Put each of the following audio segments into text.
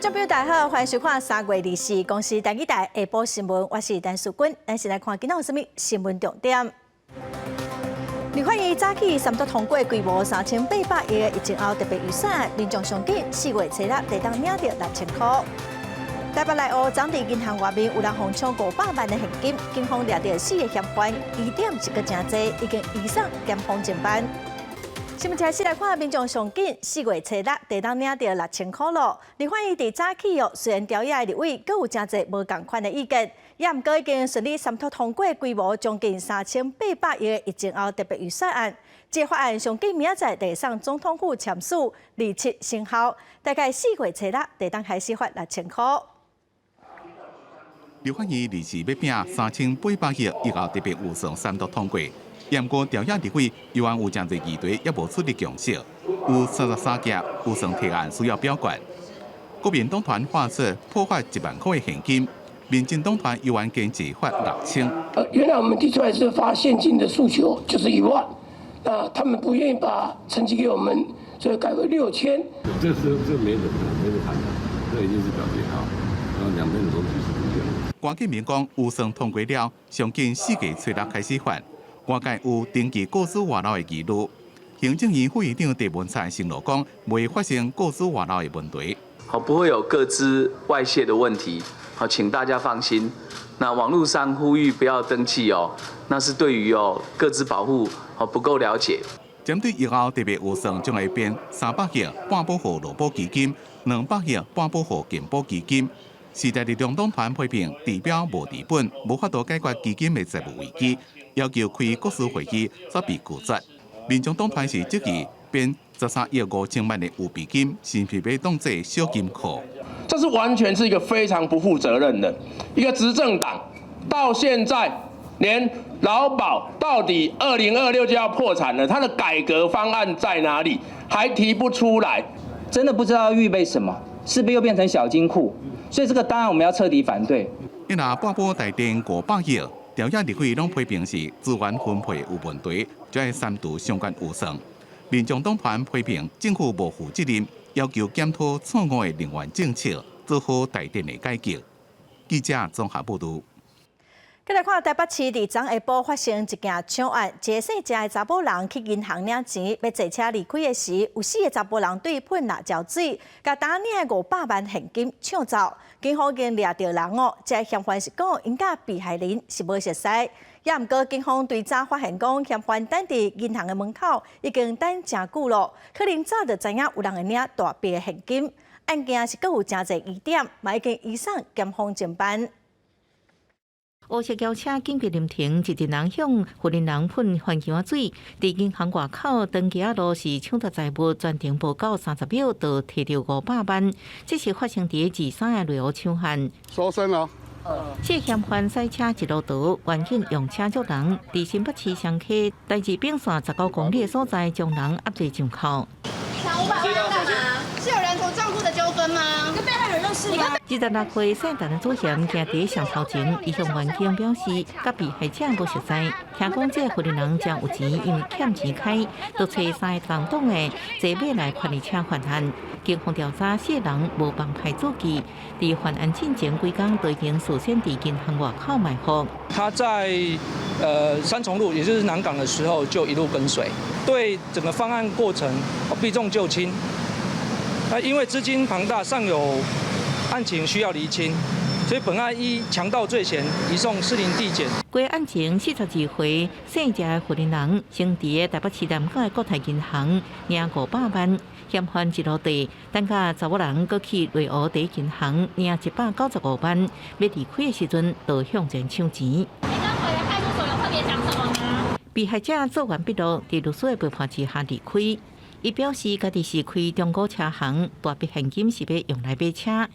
观众朋友大家好，欢迎收看3月24公司台语台下晡新闻，我是陈淑君，咱先来看今仔有啥物新闻重点。立法院早起三读通过规模3800亿的疫情后特别预算案，民众上紧4月初六地当领到6000块。台北内湖昨伫银行外面有人疯抢500万的现金，警方抓到4个嫌犯，疑点是个真济，已经移送检方侦办。新闻开始来看，民众上紧4月初六地当领到6000块咯。立法院伫早起虽然调议立委阁有真济无共款的意见，也毋过已经顺利三读通过规模将近3800亿的疫情后特别预算案。这法案上紧明仔载地上总统府签署27生效，大概4月初六地当开始发6000块。立法院临时要拼3800亿疫后特别预算三读通过。不过调议立委犹原有真侪议题也无出力强势，有33件预算提案需要表决。国民党团发出破发1万块的现金，民进党团犹原坚持发6000。原来我们提出来是发现金的诉求就是1万，那他们不愿意把成绩给我们，所以改为6000。这没得谈的，这已经是表决好，然后两边的逻辑是不一样的。关键民讲预算通过了，上近4月初六开始发。外界有登记个资外漏的记录，行政院副院长郑文灿承诺讲，未发生个资外漏的问题。好，不会有个资外泄的问题。好，请大家放心。那网络上呼吁不要登记哦，那是对于个资保护不够了解。针对疫后特别预算将会变300亿半保护劳保基金，200亿半保护健保基金。时代力量党团批评治标无治本，无法度解决基金的债务危机。要求开国事会议则被拒绝。民众党团是积极编13亿5000万的预备金，先是被当作小金库。这是完全是一个非常不负责任的一个执政党，到现在连劳保到底2026就要破产了，它的改革方案在哪里，还提不出来，真的不知道要预备什么，是不是又变成小金库？所以这个当然我们要彻底反对。因那半波台电500亿。调议立委拢批评是资源分配有问题，就要删除相关预算。民众党团批评政府无负责任，要求检讨错误的能源政策，做好台电的改革。记者综合报道。再来看台北市伫昨下晡发生一件抢案，一个姓郑的查某人去银行领钱，要坐车离开的时，有4个查甫人对喷辣椒水，甲打领500万现金抢走。警方已经抓到人哦，这嫌犯是讲因甲被害人是无熟悉，也毋过警方对早发现讲嫌犯等伫银行的门口已经等真久咯，可能早就知影有人会领大笔的现金。案件是阁有真侪疑点，嘛已经移送检方侦办。乌色轿车紧急临停，一人向富人人喷番茄水，伫银行外口登记路是抢夺财物，全程无够30秒，就摕到500万。这是发生伫23个内湖抢案。收身了。这嫌犯驶车一路逃，远景用车捉人，伫新北市双溪台至并线19公里的所在，将人压在上口。抢500万要干嘛？是有人头账户的纠纷吗？跟被害人认识吗？26岁姓陈的主嫌行伫上头前，伊向员警表示，甲被害者无熟悉。听讲这富人人真有钱，因为欠钱开，就找3个同党的坐马来权利车犯案。警方调查4个人无帮派注记，伫犯案进前几天都已经事先伫银行外口埋伏。他在三重路，也就是南港的时候就一路跟随，对整个犯案过程避重就轻。因为资金庞大，尚有案情需要厘清，所以本案依强盗罪嫌移送士林地检。该案情42岁姓郑的富人人，先伫台北市南港的国泰银行领500万，嫌犯一路地，等甲查某人搁去内湖第一银行领195万，要离开的时阵，就向前抢钱。你跟回来派出所有特别讲什么吗？被害者做完笔录，伫律师的陪伴之下离开。伊表示，家己是开中古车行，大笔现金是要用来买车。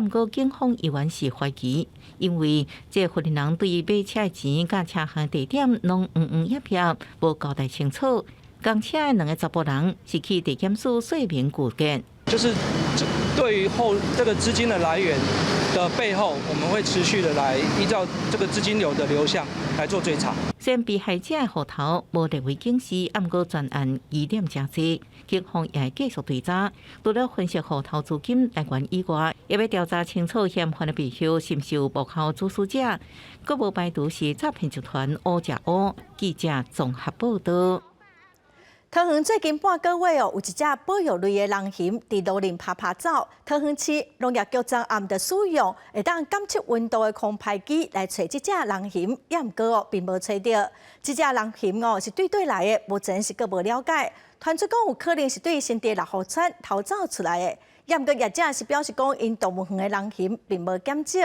毋过警方依然是怀疑，因为这富人人对于买车的钱、甲车行地点拢叶叶，无交代清楚。公车的2个查甫人是去地检署说明具结。就是对于这个资金的来源的背后，我们会持续的来依照这个资金流的流向来做追查。虽然被害者的户头无列为警示，不过专案疑点真多，警方也会继续追查。除了分析户头资金来源以外，也要调查清楚嫌犯的背后是不是有幕后主使者，佫无排除是诈骗集团乌吃乌。记者综合报道。桃园最近半个月有一只保育类的狼熊伫路林拍走。桃园市农业局昨暗地使用会当监测温度的空拍机来找这只狼熊，也毋过并无找到。这只狼熊是对来的，目前是佫无了解。传出讲有可能是对新地6号村逃走出来的，也毋过业者是表示讲因动物园的狼熊并无减少，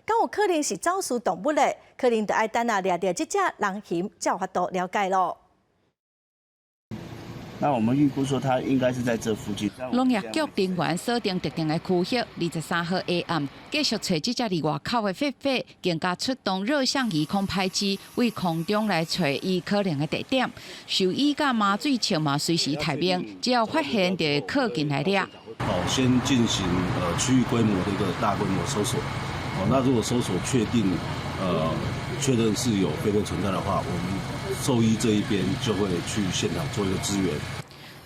敢有可能是走私动物的，可能就要等下掠到这只狼熊才有法度了解咯。那我们预估说，它应该是在这附近。农业局人员锁定特定的区域，23号下暗继续找这只伫外口的狒狒，更加出动热像仪空拍机为空中来找伊可能的地点。兽医甲麻醉枪嘛随时待命，只要发现就会靠近来掠。先进行区域规模的一个大规模搜索。那如果搜索确认是有狒狒存在的话，我们兽医这一边就会去现场做一个支援。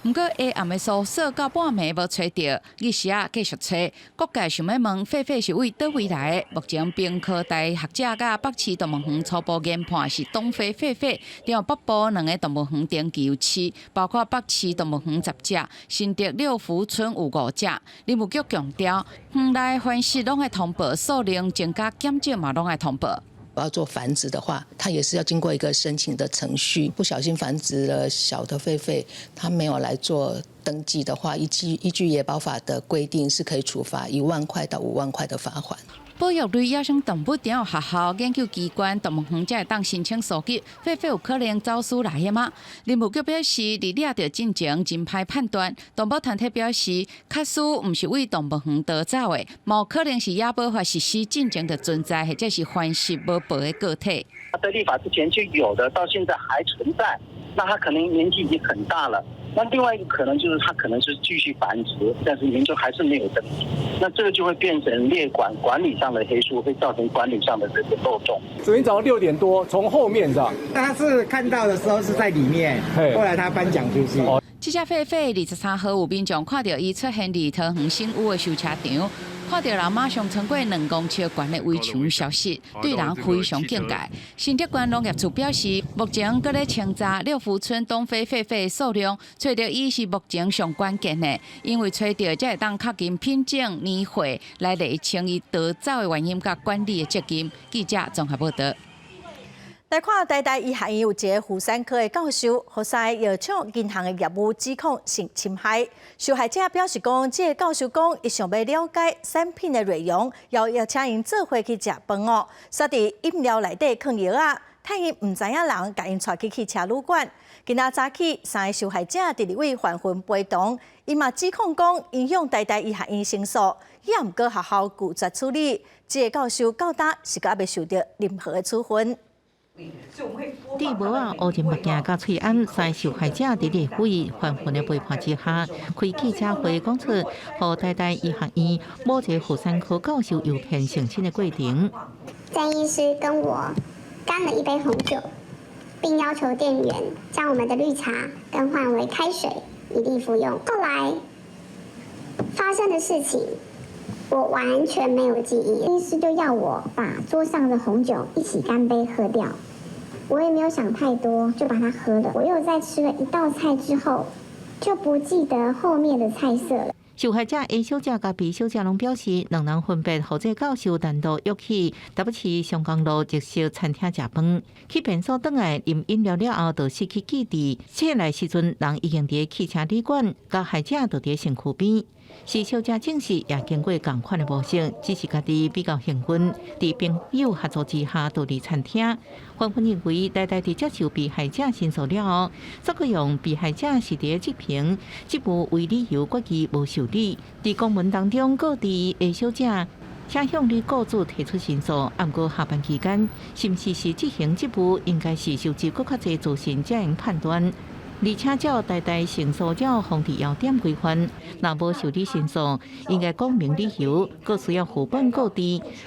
不过下暗的搜索到半暝无找到，日时继续找。各界想要问狒狒是为倒位来的？目前屏科大学者甲北市动物园初步研判是东非狒狒，中北部2个动物园登记有7，包括北市动物园10只，新竹六福村有5只。林务局强调，园内繁殖拢会通报，数量增加减少嘛拢会通报。要做繁殖的话，它也是要经过一个申请的程序。不小心繁殖了小的狒狒，它没有来做登记的话，依据野保法的规定，是可以处罚1万块到5万块的罚款。保育类野生动物定有学校、研究机关、动物园才会当申请搜集，狒狒有可能走私来的吗？林务局表示，伫掠到进前真歹判断。动物团体表示，确实毋是为动物园逃走的，无可能是野保法实施进前的存在，或者是繁殖无保的个体。它在立法之前就有的，到现在还存在，那它可能年纪已经很大了。那另外一个可能就是它可能是继续繁殖，但是研究还是没有登记，那这个就会变成列管管理上的黑数，会造成管理上的这个漏洞。昨天早上6点多，从后面上，他是看到的时候是在里面，后来他颁奖出去。这只狒狒23号有民众看到伊出现伫桃园新屋的修车场。看到人马上穿过2公尺悬的围墙消失，对人非常警戒。新竹县农业处表示，目前搁咧清查六福村东非狒狒的数量，找到伊是目前上关键的，因为找到才会当确认品种、年岁来厘清伊逃走的原因甲管理的责任。记者综合报道。来看台大医学院有一个妇产科的教授，何塞药厂银行的业务指控性侵害。受害者表示讲，这个教授讲，伊想要了解产品的内容，要请因做伙去食饭哦。煞伫饮料内底放药啊，趁因毋知影人，甲因带去汽车旅馆。今仔早起，3个受害者伫2位还魂陪同，伊嘛指控讲，因向台大医学院申诉，也毋过学校拒绝处理。这个教授到今是还未受到任何的处分。伫无啊乌人目镜甲喙暗，3个受害者伫立委还魂的陪伴之下，开记者会讲出，互台大医学院某一个妇产科教授诱骗性侵的过程。郑医师跟我干了一杯红酒，并要求店员将我们的绿茶更换为开水，一律服用。后来发生的事情，我完全没有记忆。医师就要我把桌上的红酒一起干杯喝掉。我也没有想太多，就把它喝了。我又在吃了一道菜之后，就不记得后面的菜色了。受害者 A 小姐甲 B 小姐拢表示，两人分别互这教授单独约去台北市松江路日式餐厅食饭。去便所转来啉饮料了后，就失去记忆。醒来时阵，人已经伫汽车旅馆，甲害者就伫身躯边。是小姐证实也经过同款的模式，只是家己比较幸运，伫朋友合作之下到伫餐厅。还魂认为，台大伫接受被害者申诉了后，则可用被害者是伫执行，只无为理由决议无受理。伫公文当中告知 A 小姐，请向你雇主提出申诉，按过下班期间，是毋是执行职务，应该是收集更较侪资讯才能判断。而且照代代成诉者防治要点规范，若无受理申诉，应该讲明理由，各需要副本告知。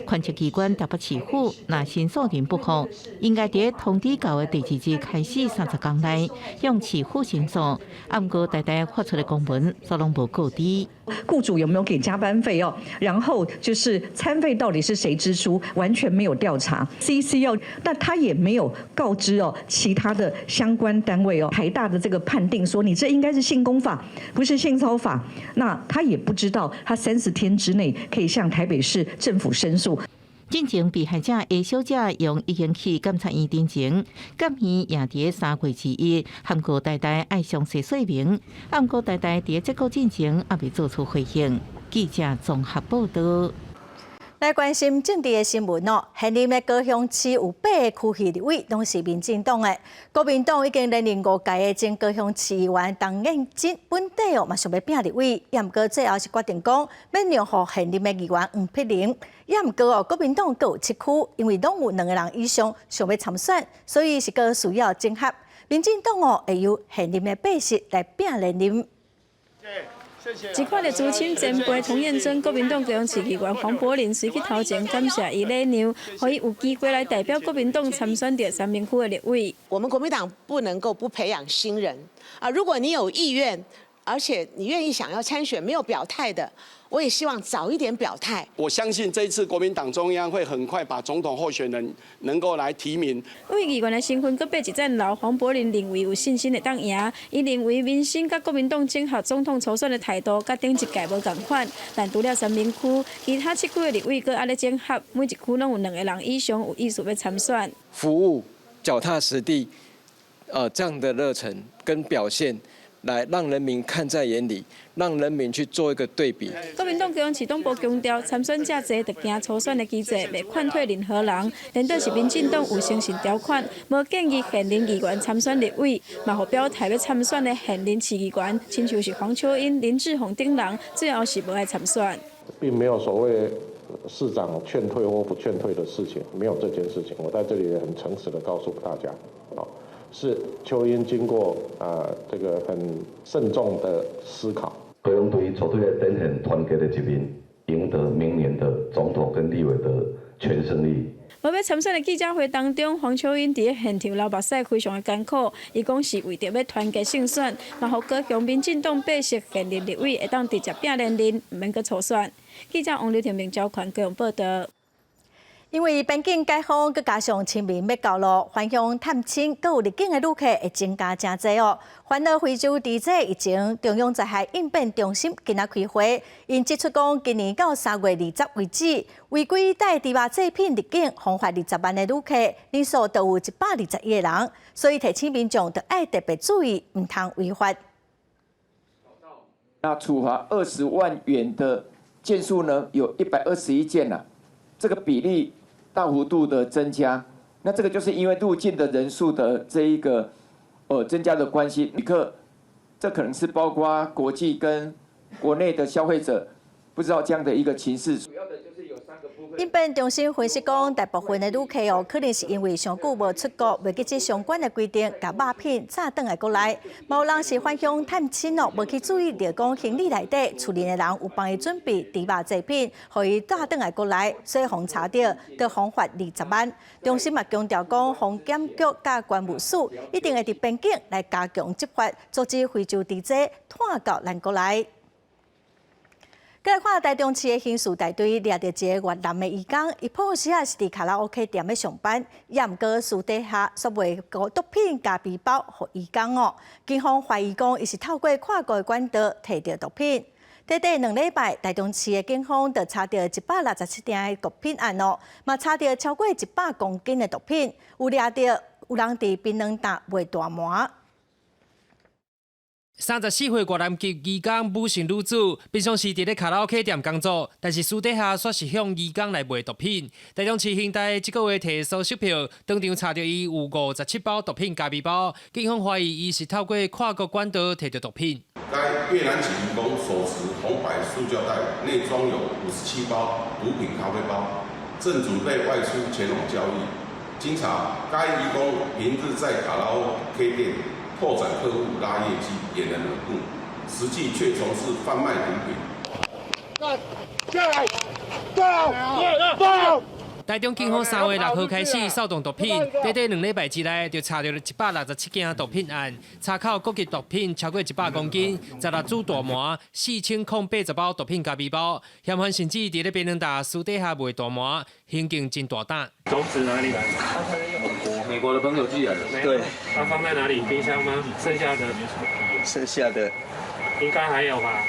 监察机关台北市府，若申诉人不服，应该在通知到的第2日开始30天内向市府申诉。按过代代发出的公文，所拢无告知。雇主有没有给加班费哦？然后就是餐费到底是谁支出，完全没有调查。CC 哦，那他也没有告知哦其他的相关单位哦。台大的这个判定说你这应该是性工法，不是性骚法。那他也不知道，他30天之内可以向台北市政府申诉。进前被害者 A 小姐用已经去检察院တင်前，检院也伫3月之一函告代代爱详细说明，按过代代伫结果进前也未做出回应。记者综合报道。来关心政治的新闻哦，现任的高雄市有8个区议立委拢是民进党的，国民党已经连任5届的前高雄市议员陈彦真本地哦嘛想要拼立委，也毋过最后是决定讲免让予现任的议员黄碧玲，也毋过哦国民党各有7区，因为拢有2个人以上想要参选，所以是个需要整合。民进党哦会由现任的8席来拼连任。一看到资深前辈童彦真，国民党高雄市议员黄柏林随去头前感谢伊礼让，可以有机会来代表国民党参选到3名区的立委。我们国民党不能够不培养新人啊！如果你有意愿，而且你愿意想要参选，没有表态的，我也希望早一点表态。我相信这一次国民党中央会很快把总统候选人能够来提名。为议员的身份，搁爬一站楼，黄柏林认为有信心会当赢。伊认为民心甲国民党整合总统初选的态度，甲顶一届无共款。但除了3名区，其他7区的立委搁还咧整合，每一区拢有2个人以上有意思要参选。服务脚踏实地，这样的热忱跟表现。来让人民看在眼里，让人民去做一个对比。国民党高雄市党部强调，参选者侪得行初选的机制，袂劝退任何人。连倒是民进党有诚信条款，无建议现任议员参选立委，嘛互表态要参选的现任市议员，亲像是黄秋英、林志宏等人，最后是无爱参选。并没有所谓市长劝退或不劝退的事情，没有这件事情。我在这里也很诚实的告诉大家，是秋英经过这个很慎重的思考。高雄队球队的展现团结的一面，赢得明年的总统跟立委的全胜利。无要参选的记者会当中，黄秋英伫现场流目屎，非常的艰苦。伊讲是为着要团结胜选，嘛，互高雄民进党8席现任立委会当直接拼连任，唔免搁初选。记者王柳婷、明昭权高雄报道。因为边境解封，佮加上清明要到咯，返乡探亲，佮有入境的旅客会增加真侪哦。欢乐非洲伫这疫情，中央灾害应变中心今仔开会，因指出讲，今年到3月20为止，违规带猪肉制品入境，罚款20万的旅客人数都有121个人，所以提醒民众得爱特别注意，唔通违法。那处罚20万元的件数呢，有121件了，这个比例大幅度的增加，那这个就是因为入境的人数的这一个增加的关系，旅客这可能是包括国际跟国内的消费者，不知道这样的一个情势。主要的就是有3个部分。应变中心分析讲，大部分的旅客哦，可能是因为上久无出国，未记这相关的规定，甲肉品炸转来过来。嘛有人是返乡探亲哦，无去注意到讲行李内底厝里的人有帮伊准备猪肉制品，互伊炸转来过来，所以互查到，得罚款20万。中心嘛强调讲，防检局甲关务署一定会伫边境来加强执法，阻止非洲猪仔拖到咱国来。再来看台中市的刑事大队抓到一个越南的移工，伊破时啊是伫卡拉 OK 店咧上班，也毋过私底下所卖毒品加皮包互移工哦。警方怀疑讲伊是透过跨国管道摕到毒品。短短2礼拜，台中市的警方就查到167件的毒品案哦，嘛查到超过100公斤的毒品，有抓到有人伫槟榔摊卖大麻。34岁越南籍移工武姓女子，平常时伫咧卡拉 OK 店工作，但是私底下却是向移工来卖毒品。台中市刑大这个月提搜索票，当场查到伊有57包毒品加皮包，警方怀疑伊是透过跨国管道摕到毒品。该越南籍移工手持红白塑胶袋，内装有57包毒品咖啡包，正准备外出前往交易。经查，该移工平日在卡拉 OK 店拓展客户、拉业绩也能稳固，实际却从事贩卖毒品。台中警方3月6号开始扫动毒品，短短2礼拜之内就查到了167件毒品案，查扣各级毒品超过100公斤，16组大麻，4080包毒品咖啡包，嫌犯甚至伫咧便当大私底下卖大麻，行径真大胆。种子哪里来？美国的朋友寄来的。对，它放在哪里？冰箱吗？剩下的应该还有吧？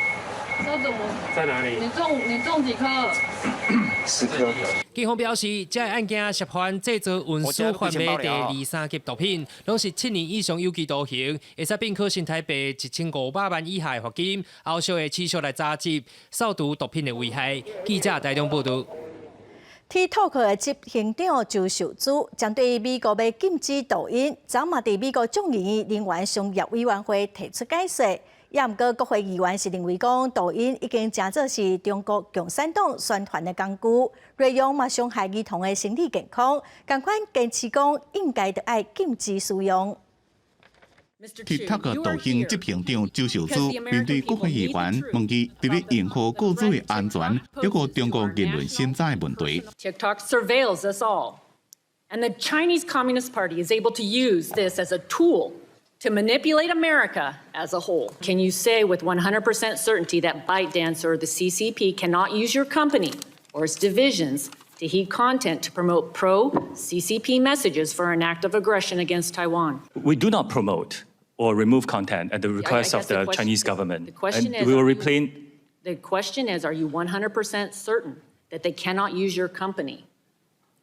这怎么在哪里？你种几颗？10颗。警方表示，这案件涉犯制造、运输、贩卖第2、3级毒品，拢是7年以上有期徒刑，会使并科新台币1500万以下罚金，后续会持续来查缉扫毒毒品的危害。记者台中报道。TikTok 的执行长周受资针对美国要禁止抖音，昨嘛伫美国众议院人员商业委员会提出解释。也毋过，国会议员是认为讲，抖音已经真做是中国共产党宣传的工具，内容嘛伤害儿童的心理健康，共款坚持讲应该得爱禁止使用。TikTok 抖音执行长周受资面对国会议员问佢，伫咧应付各自的安全，还有中国言论审查的问题。TikTok surveils us all, and the Chinese Communist Party is able to use this as a tool to manipulate America as a whole. Can you say with 100% certainty that ByteDance or the CCP cannot use your company or its divisions to heat content to promote pro-CCP messages for an act of aggression against Taiwan? We do not promote or remove content at the request of the Chinese government. And we will replace. The question is, are you 100% certain that they cannot use your company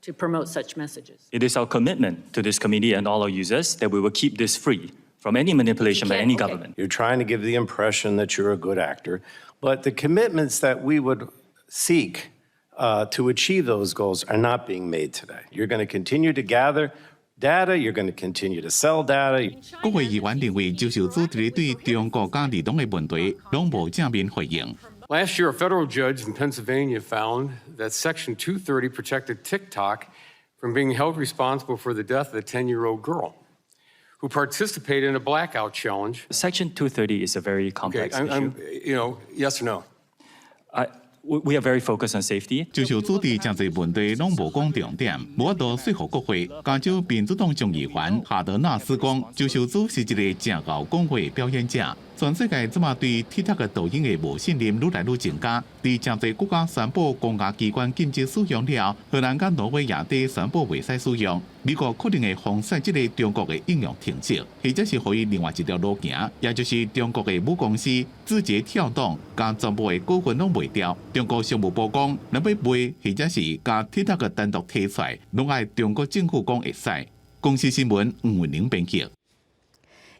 to promote such messages? It is our commitment to this committee and all our users that we will keep this free from any manipulation by any government. You're trying to give the impression that you're a good actor, but the commitments that we would seek to achieve those goals are not being made today. You're going to continue to gather data, you're going to continue to sell data. 国会议员认为，周受资对中国假儿童的问题，拢无正面回应。Last year, a federal judge in Pennsylvania found that Section 230 protected TikTok from being held responsible for the death of a 10-year-old girl who participated in a blackout challenge. Section 230 is a very complex issue. Yes or no? We are very focused on safety. 周受资伫真侪问题拢无讲重点，无法度说服国会。加州民主党众议员哈德纳斯讲，周受资是一个正好讲话的表演者。全世界即马对 TikTok 抖音的无信任愈来愈增加，伫真侪国家宣布公家机关禁止使用了，荷兰甲挪威也地宣布袂使使用。美国可能会封杀即个中国的应用程式，或者是予伊另外一条路行，也就是中国的母公司字节跳动，将全部的股份拢卖掉。中国商务部讲，若要卖或者是将 TikTok 单独提出来，拢爱中国政府讲会使。公司新闻黄文玲编辑。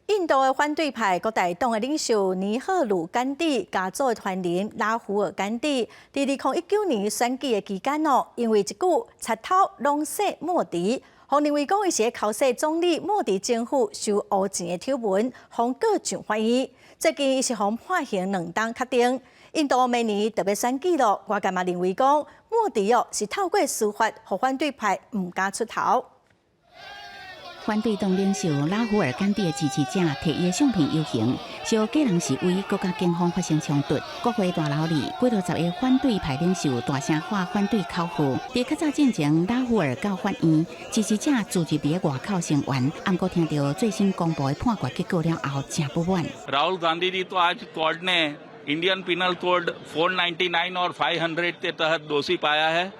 印度的反对派国大党的领袖尼赫鲁甘地家族的传人拉胡尔甘地，在2019年选举的期间因为一句贼头弄死莫迪，互认为讲伊是考试总理莫迪政府收乌钱的丑闻，互告上法院。最近伊是互判刑2档确定。印度明年特别选举了，外界嘛认为讲莫迪是透过司法，互反对派唔敢出头。反对党领袖拉胡尔甘地的支持者提伊的相片游行，小个人示威，国家警方发生冲突。国会大楼里，几多10个反对派领袖大声喊反对口号。在较早进前，拉胡尔到法院，支持者聚集伫外口声援，暗过听到最新公布的判决结果了后，真不满。राहुल गांधी जी तो आज कोर्ट ने Indian penal code 499 और 500 के तहत दोषी पाया है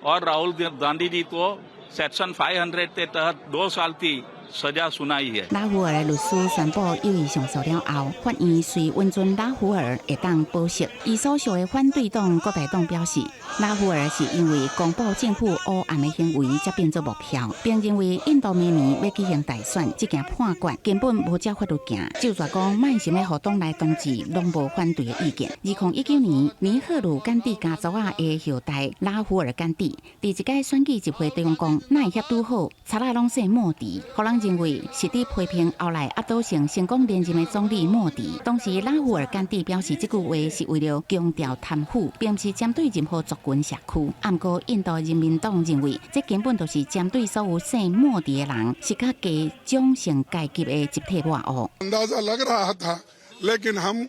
और राहुल गांधी जी को सेक्शन 500 के तहत 2 साल की सजा सुनाई है。拉胡尔的律师宣布有意上诉了后，法院随允准拉胡尔会当保释。伊所属的反对党国大党表示，拉胡尔是因为公布政府黑暗的行为才变作目标，并认为印度明年要举行大选，这件判决根本无照法律行。就算讲卖想要互党内同志，拢无反对的意见。2019年，尼赫鲁甘地家族的后代拉胡尔甘地，伫一届选举集会中讲，哪会遐拄好，查拉拢说莫迪，互人认为是伫批评后来压倒性成功连任的总理莫迪。当时拉胡尔甘地表示，这句话是为了强调贪腐，并不是针对任何族群社区。不过，印度人民党认为，这根本就是针对所有姓莫迪的人，是甲加种姓阶级的集体抹黑。अंदाजा लग रहा था, लेकिन हम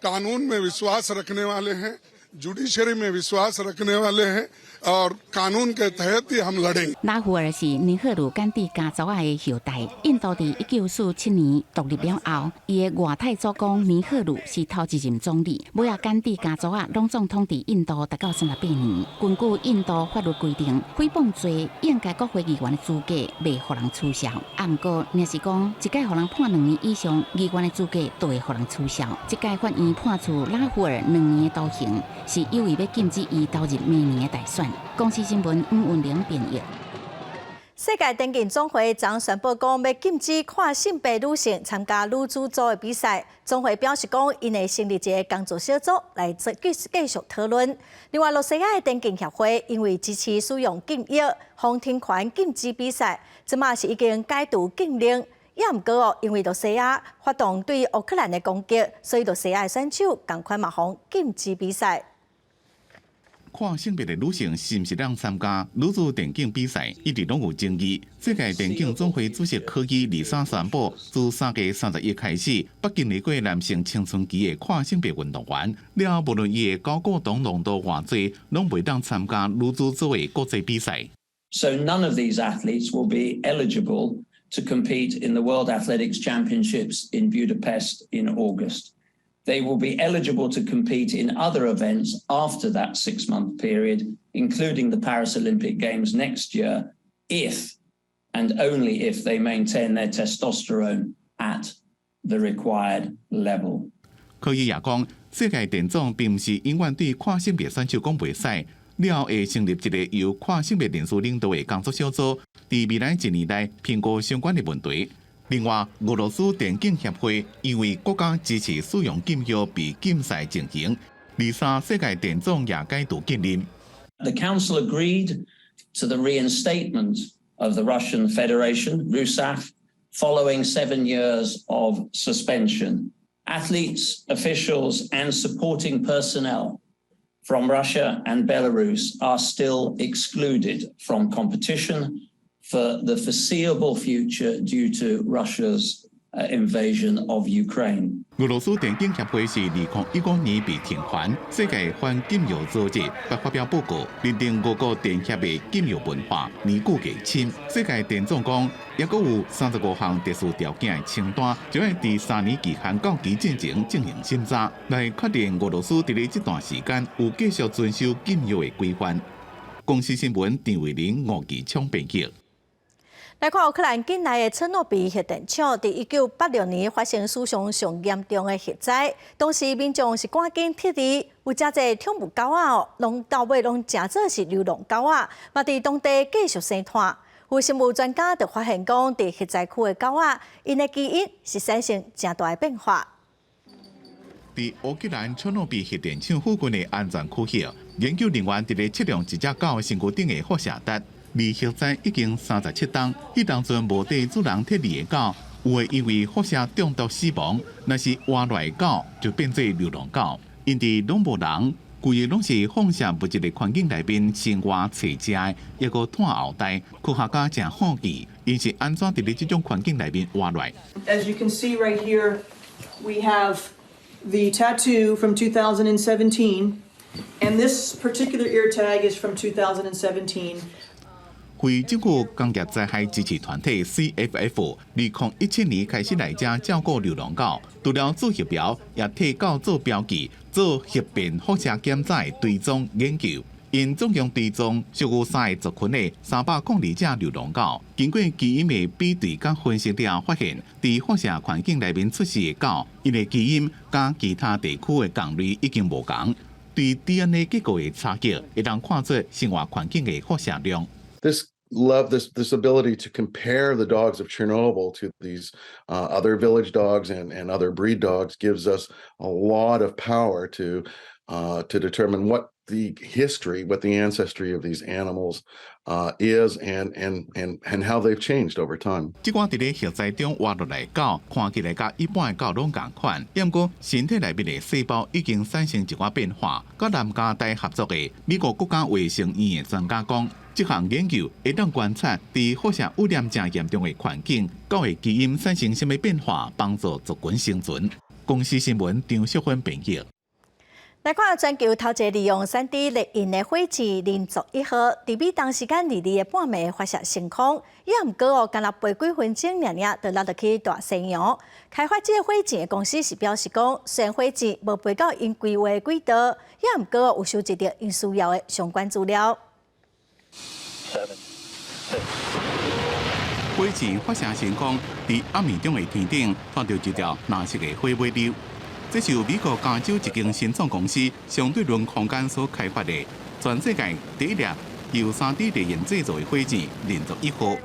कानून में विश्वास रखने वाले हैं, जुडिशरी में विश्वास रखने वाले हैं और कानून के तहत ही हम लड़ेंगे。拉胡尔是尼赫鲁甘地家族的后代。印度在1947年独立了后，伊的外太祖公尼赫鲁是头一任总理。尾仔甘地家族拢总统治印度达到38年。根据印度法律规定，诽谤罪应该国会议员的资格未互人取消。不过，若是讲一届互人判2年以上，议员的资格就会互人取消。这届法院判处拉胡尔2年的徒刑，是因为要禁止伊投入明年的大选。公司新闻吴文玲编译。世界电竞总会昨宣布讲，要禁止跨性别女性参加女子组的比赛。总会表示讲，因会成立一个工作小组来继续讨论。另外，罗西亚的电竞协会因为支持使用禁药，方停权禁止比赛，即马是已经解除禁令。也毋过因为罗西亚发动对乌克兰的攻击，所以罗西亚的选手同款嘛方禁止比赛。跨性别的女性是毋是让参加女子电竞比赛，一直拢有争议。世界电竞总会主席科基23宣布，自3月31日开始，不经历过男性青春期的跨性别运动员，了无论伊的睾固酮浓度偌济，拢袂当参加女子组的国际比赛。So none of these athletes will be eligible to compete in the World Athletics Championships in Budapest in August. They will be eligible to compete in other events after that 6-month period, including the Paris Olympic Games next year, if and only if they maintain their testosterone at the required level. 科伊也讲，世界电总并不是永远对跨性别选手讲袂使，了会成立一个由跨性别人士领导的工作小组，在未来1年内评估相关的问题。另外，俄罗斯电竞协会因为国家支持使用禁药被禁赛进行，23世界电总也解除禁令。The Council agreed to the reinstatement of the Russian Federation, RUSAF, following 7 years of suspension. Athletes, officials, and supporting personnel from Russia and Belarus are still excluded from competition for the foreseeable future due to Russia's invasion of Ukraine. 俄罗斯电竞协会是2015年被停权，世界反禁药组织发表报告，认定俄国电协的禁药文化年久月深。世界电总讲，也阁有35项特殊条件的清单，将会在3年期限到期进行审查，来确定俄罗斯在这段时间有继续遵守禁药的规范。公司新闻张伟玲、吴其昌编辑。来看乌克兰境内的车诺比核电厂，在1986年发生史上上严重的核灾，当时民众是赶紧撤离，有真侪宠物狗仔拢到尾拢真做是流浪狗仔，嘛伫当地继续生产。有生物专家就发现讲，伫核灾区的狗仔，因的基因是产生真大的变化。在乌克兰车诺比核电厂附近的安全区域，研究人员伫咧测量一只狗身躯顶的辐射值。离核灾已经37天，迄当阵无地主人撤离的狗，有的因为辐射中毒死亡；若是活落的狗，就变做流浪狗。因伫拢无人，规个拢是放射物质的环境内面生活找食的，抑个碳后代，科学家正好奇，因是安怎伫咧这种环境内面活落。As you can see right here, we have the tattoo from 2017, and this particular ear tag is from 2017. 非政府工业灾害支持团体 CFF， 2017年开始来遮照顾流浪狗，除了做核标，也替狗做标记，做核变辐射检查的追踪研究。因总共追踪属于3个族群的302只流浪狗，经过基因的比对甲分析了，发现伫辐射环境内面出世的狗，因的基因甲其他地区的共类已经无同，对 DNA 结构的差距，会当看出生活环境的辐射量。This ability to compare the dogs of Chernobyl to these other village dogs and other breed dogs gives us a lot of power to determine what the history, what the ancestry of these animals is, and how they've changed over time. 即款伫咧血栽中挖落来狗，看起来甲一般的狗拢共款，不过身体内面的细胞已经产生一寡变化。甲南加大合作的美国国家卫生院的专家讲，这项研究会当观察伫辐射污染正严重的环境，狗的基因产生什么变化，帮助族群生存。公司新闻张淑芬编译。来看全球头一个利用 3D 列印的火箭连续1号，伫美东时间22个半暝发射升空，也毋过干那飞几分钟，就落去大西洋。开发这个火箭的公司是表示讲，虽然火箭无飞到因规划的轨道，也毋过有收集到因需要的相关资料。火箭发射升空，伫暗暝中的天顶看到一条蓝色的火尾流。这是由美国加州一间新创公司相对论空间所开发的全世界第一粒由 3D 列印制造的火箭“连续1号”，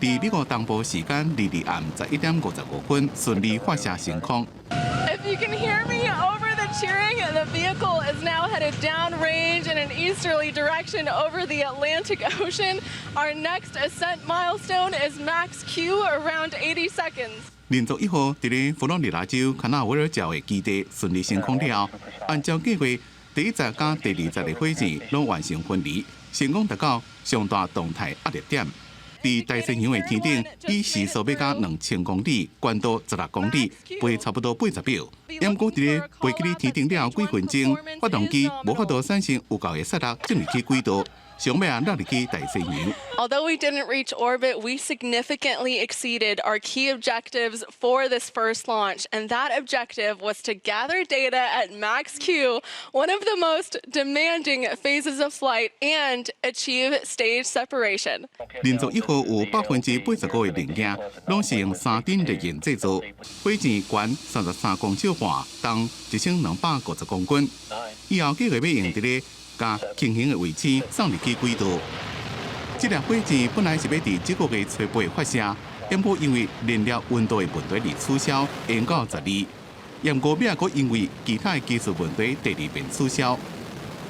伫美国东部时间22暗11点55分顺利发射升空。If you can hear me over the cheering, the vehicle is now headed downrange in an easterly direction over the Atlantic Ocean. Our next ascent milestone is Max Q, around 80 seconds. 连续1号伫咧佛罗里达州卡纳维尔礁的基地顺利升空了，按照计划，第10甲第20的火箭拢完成分离，成功达到上大动态压力点。伫大西洋的天顶，以时速要到2000公里，高度16公里，飞差不多80秒。不过伫咧飞机天顶了几分钟，发动机无法度产生有效的刹力进入去轨道。 Although we didn't reach orbit, we significantly exceeded our key objectives for this first launch, and that objective was to gather data at Max Q, one of the most demanding phases of flight, and achieve stage separation. 连续1号有85%的零件拢是用3D 列印制造，火箭悬33公尺半，重1250公斤。以后计划要用伫咧 甲轻型的卫星送入去轨道。这粒火箭本来是要伫这个月初8发射，不过因为燃料温度的问题而取消，延到12。不过尾也因为其他的技术问题，第2遍取消。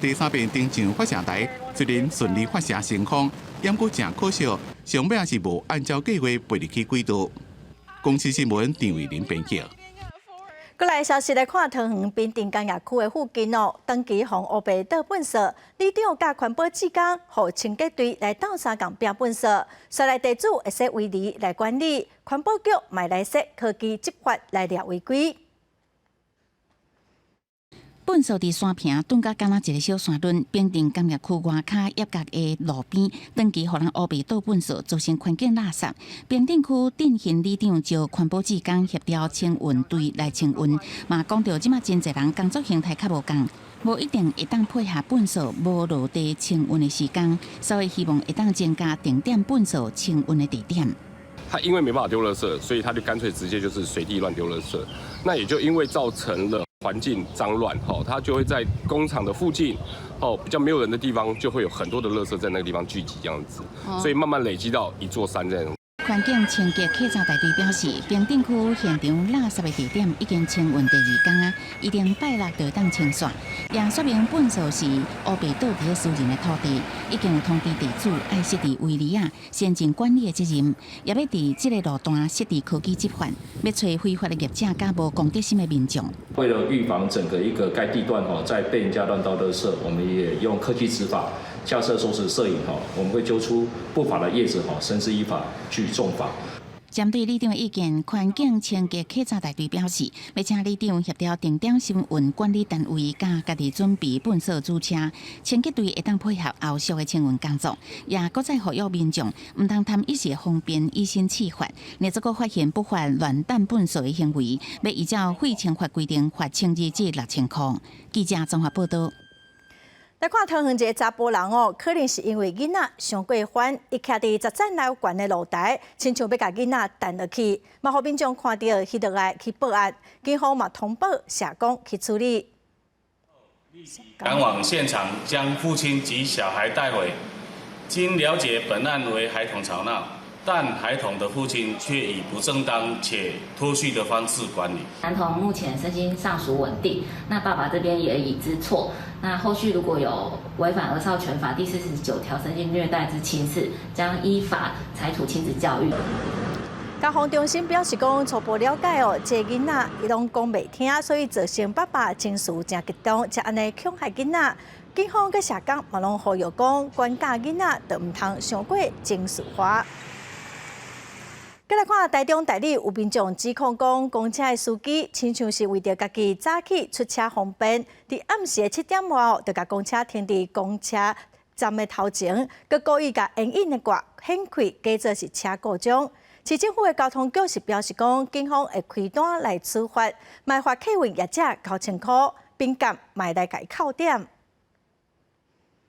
第3遍登上发射台，虽然顺利发射升空，不过真可惜，上尾也是无按照计划飞入去轨道。公司新闻张伟林编辑。 过来消息来看，桃园滨镇工业区的附近长期防乌白倒粪扫，里长甲环保职工和清洁队来斗相共拼粪扫，所来地主会说围篱来管理，环保局买来说科技执法来抓违规。 粪扫伫山坪蹲甲敢若一个小山墩，滨镇工业区外骹业角的路边，长期互人乌白倒粪扫，造成环境垃圾。滨镇区镇县里长招环保职工协调清运队来清运，嘛讲到即马真侪人工作形态较无共，无一定会当配合粪扫无落地清运的时间，所以希望会当增加定点粪扫清运的地点。 他因为没办法丢垃圾，所以他就干脆直接就是随地乱丢垃圾。那也就因为造成了环境脏乱，他就会在工厂的附近，比较没有人的地方，就会有很多的垃圾在那个地方聚集这样子，所以慢慢累积到一座山这样。 环境清洁客查大队表示，滨镇区现场垃圾的地点已经清运第2天啊，一定拜6就会当清扫。也说明粪扫是乌白倒伫私人的土地，已经有通知地主爱设置围篱啊，先尽管理的责任，也要伫这个路段设置科技执法，要找非法的业者甲无公德心的民众。为了预防整个一个该地段在被人家乱倒垃圾，我们也用科技执法。 架设手持摄影我们会揪出不法的业者绳之以法去重罚。针对里长的意见，环境清洁客查大队表示，要请里长协调定点收运管理单位，甲家己准备粪扫主车，清洁队会当配合后续的清运工作。也搁再呼吁民众，唔通贪一时方便，以身试法。若这个发现不法乱抌粪扫的行为，要依照废清法规定罚清日至6000块。记者综合报道。 来看桃园一个查甫人可能是因为囡仔上过番，伊徛伫十层楼悬的露台，亲像要甲囡仔弹落去，嘛，互民众看到迄落来去报案，警方嘛通报社工去处理。赶往现场将父亲及小孩带回，经了解本案为孩童吵闹，但孩童的父亲却以不正当且脱序的方式管理。男童目前身心尚属稳定，那爸爸这边也已知错。那后续如果有违反《儿少权法》第49条身心虐待之轻事，将依法裁处亲子教育。教防中心表示讲，初步了解这囡仔伊拢讲袂听，所以造成爸爸情绪真激动，才安尼恐吓囡仔。警方佮社工嘛拢呼吁讲，管教囡仔就唔通伤过情绪化。再来看台中台里有民众指控讲，公车的司机亲像是为着家己早起出车方便，伫暗时7点外就甲公车停伫公车站的头前，佮故意甲影印的挂显开，假做是车故障。市政府的交通局是表示讲，警方会开单来处罚，卖罚客运业者9,000块，并甲卖来改扣点。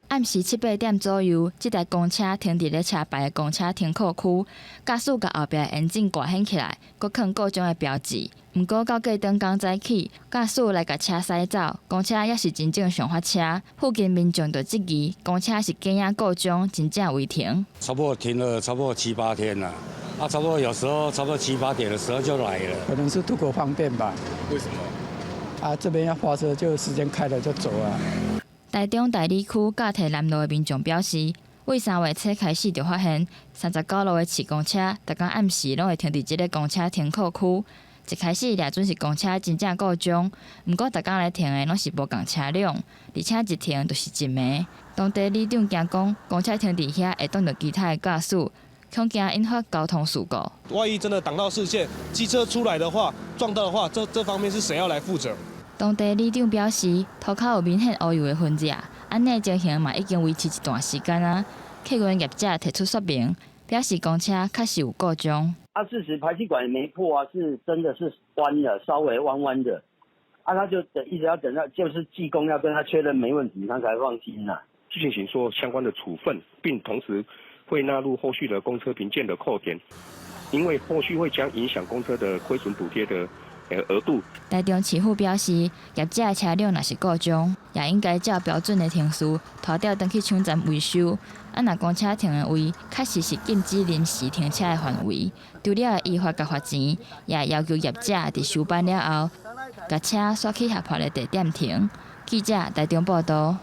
暗时7、8点左右，这台公车停伫咧车牌的公车停靠区，驾驶甲后壁的引擎挂掀起来，佮放各种的标志。毋过到过灯光早起，驾驶来甲车驶走，公车也是真正常发车。附近民众就质疑，公车是假影故障，真正违停。差不多停了差不多7、8天了，差不多有时候差不多7、8点的时候就来了。可能是图个方便吧？为什么？这边要发车就时间开了就走啊。台中台里区甲提南路的民众表示，为3月初开始就发现39路的市公车，逐工暗时拢会停伫即个公车停靠区。一开始掠准是公车真正故障，毋过逐工来停的拢是无共车辆，而且一停就是一暝。当地里长惊讲，公车停伫遐会挡到其他的驾驶，恐惊引发交通事故。万一真的挡到视线，机车出来的话，撞到的话，这方面是谁要来负责？当地里长表示，涂骹有明显乌油的痕迹，安尼情形嘛已经维持一段时间啊。客运业者提出说明，表示公车确实有故障。事实排气管也没破啊，是真的是弯的，稍微弯弯的。他就一直要等到就是技工要跟他确认没问题，他才放心呐。进行说相关的处分，并同时会纳入后续的公车评鉴的扣点，因为后续会将影响公车的亏损补贴的额度。台中市府表示，业者的车辆若是故障，也应该照标准的停驶，拖吊登去厂站维修。若公车停的位确实是禁止临时停车的范围，除了依法甲罚钱，也要求业者伫收办了后，甲车刷去合法的地点停。记者台中报道。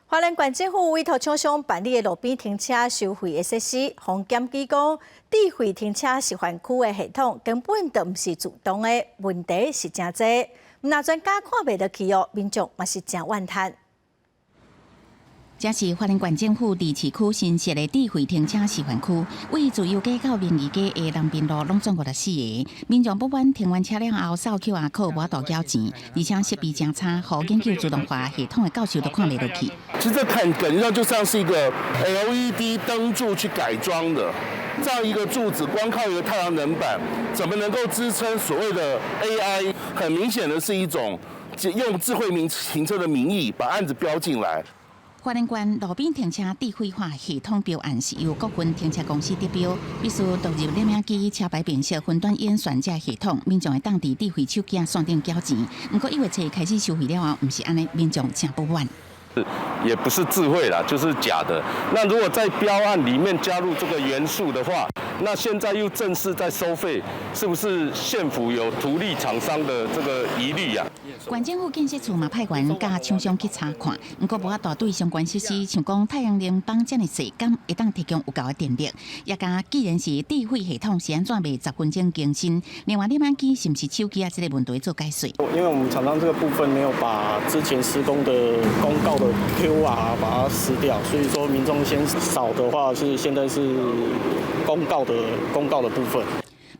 花莲县政府委托厂商办理的路边停车收费的设施，防检机讲，智慧停车示范区的系统根本就毋是自动的，问题是真多。那专家看袂落去民众嘛是真怨叹。这是花莲县政府伫市区新设的智慧停车示范区，为自由街到明义街的南滨路拢总共14个。民众不满停完车辆后扫 QR code 无度缴钱，而且设备真差，互研究自动化系统的教授都看袂落去。其实这感觉上就像是一个 LED 灯柱去改装的，这样一个柱子光靠一个太阳能板，怎么能够支撑所谓的 AI？ 很明显的是一种用智慧停车的名义把案子标进来。花莲县路边停车智慧化系统标案是由各份停车公司得标，必须导入列名机、车牌辨识、分段演算这系统，民众会当伫智慧手机线顶缴钱。不过1月初开始收费了后，不是安尼，民众真不满。也不是智慧啦，就是假的。那如果在标案里面加入这个元素的话，那现在又正式在收费，是不是县府有图利厂商的这个疑虑呀？县政府建设处嘛派员甲厂商去查看，不过无法度对相关设施，像讲太阳能板这么细，敢会当提供有够的电力？也甲既然是智慧系统，是安怎袂10分钟更新？另外，列名机是不是手机啊？这个问题做解说。因为我们厂商这个部分没有把之前施工的公告的 QR 把它撕掉，所以说民众先扫的话是现在是公告的部分。